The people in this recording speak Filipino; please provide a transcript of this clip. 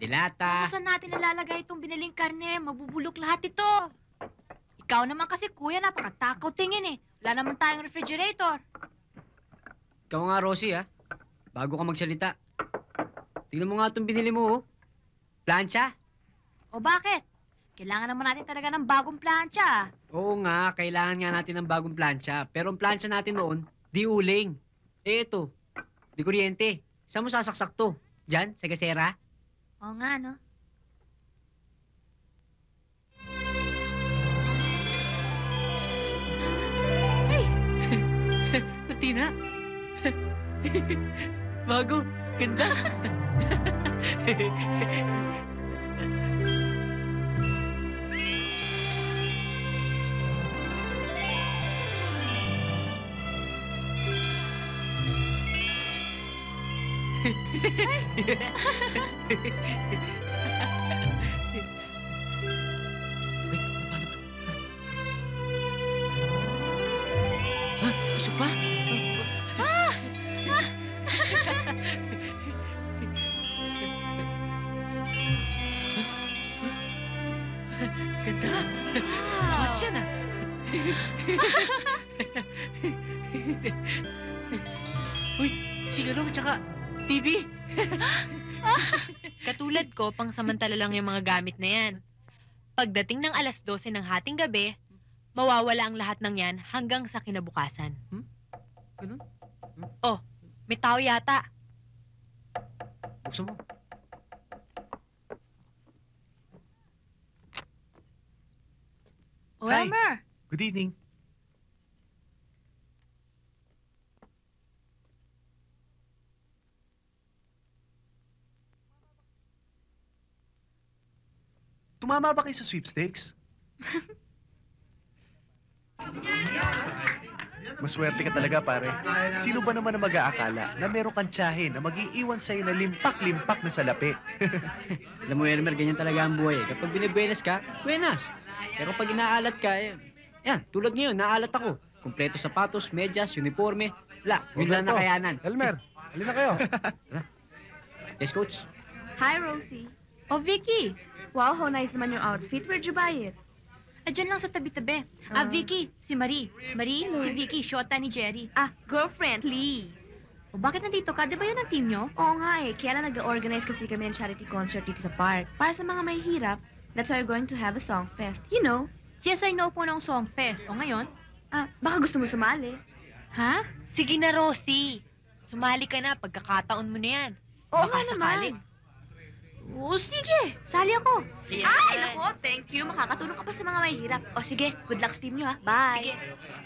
Dilata. Saan natin nalalagay itong biniling karne? Mabubulok lahat ito. Ikaw naman kasi, kuya, napakatakaw tingin eh. Wala naman tayong refrigerator. Ikaw nga, Rosie, ha? Bago ka magsalita. Tingnan mo nga itong binili mo, oh. Plancha? O bakit? Kailangan naman natin talaga ng bagong plancha. Oo nga, kailangan nga natin ng bagong plancha. Pero ang plancha natin noon, di uling. Eh, ito. Di kuryente. Saan mo sasaksak to? Diyan, sa gasera? Oo nga, no? Hey! Tina! Bago! Ganda! Pasok pa? Ganda! Suot siya na! Uy! Sigaro, tsaka TV! Katulad ko, pangsamantala lang yung mga gamit na yan. Pagdating ng 12:00 ng hating gabi, mawawala ang lahat ng yan hanggang sa kinabukasan. Ganun? Oh, may tao yata. Buksan mo. O, Hi. Elmer! Good evening. Tumama ba kayo sa sweepstakes? Maswerte ka talaga, pare. Sino ba naman ang mag-aakala na meron kang tiyahin na mag-iiwan sa'yo na limpak-limpak na salapi? Alam mo, Elmer, ganyan talaga ang buhay. Kapag binibuenas ka, buenas. Pero pag inaalat ka, yan, tulad ngayon, naalat ako. Kumpleto sapatos, medyas, uniforme. Wala, yun lang Roberto. nakayanan. Elmer, halina kayo. Yes, coach. Hi, Rosie. O, Vicky! Wow, how nice naman yung outfit. Where'd you buy it? Diyan lang sa tabi-tabi. Vicky, si Marie. Marie, si Vicky, shota ni Jerry. Girlfriend, please. O, bakit nandito ka? Di ba yun ang team nyo? Oo nga eh. Kaya lang nag-organize kasi kami ng charity concert dito sa park. Para sa mga may hirap, that's why we're going to have a song fest. You know. Yes, I know po ng song fest. O, ngayon? Baka gusto mo sumali. Ha? Sige na, Rosie. Sumali ka na, pagkakataon mo na yan. Oo Baka nga naman. sakali. O, sige. Sali ako. Ayan. Ay, nako, thank you. Makakatulong ka pa sa mga may hirap. O sige, good luck sa team nyo ha. Bye. Sige.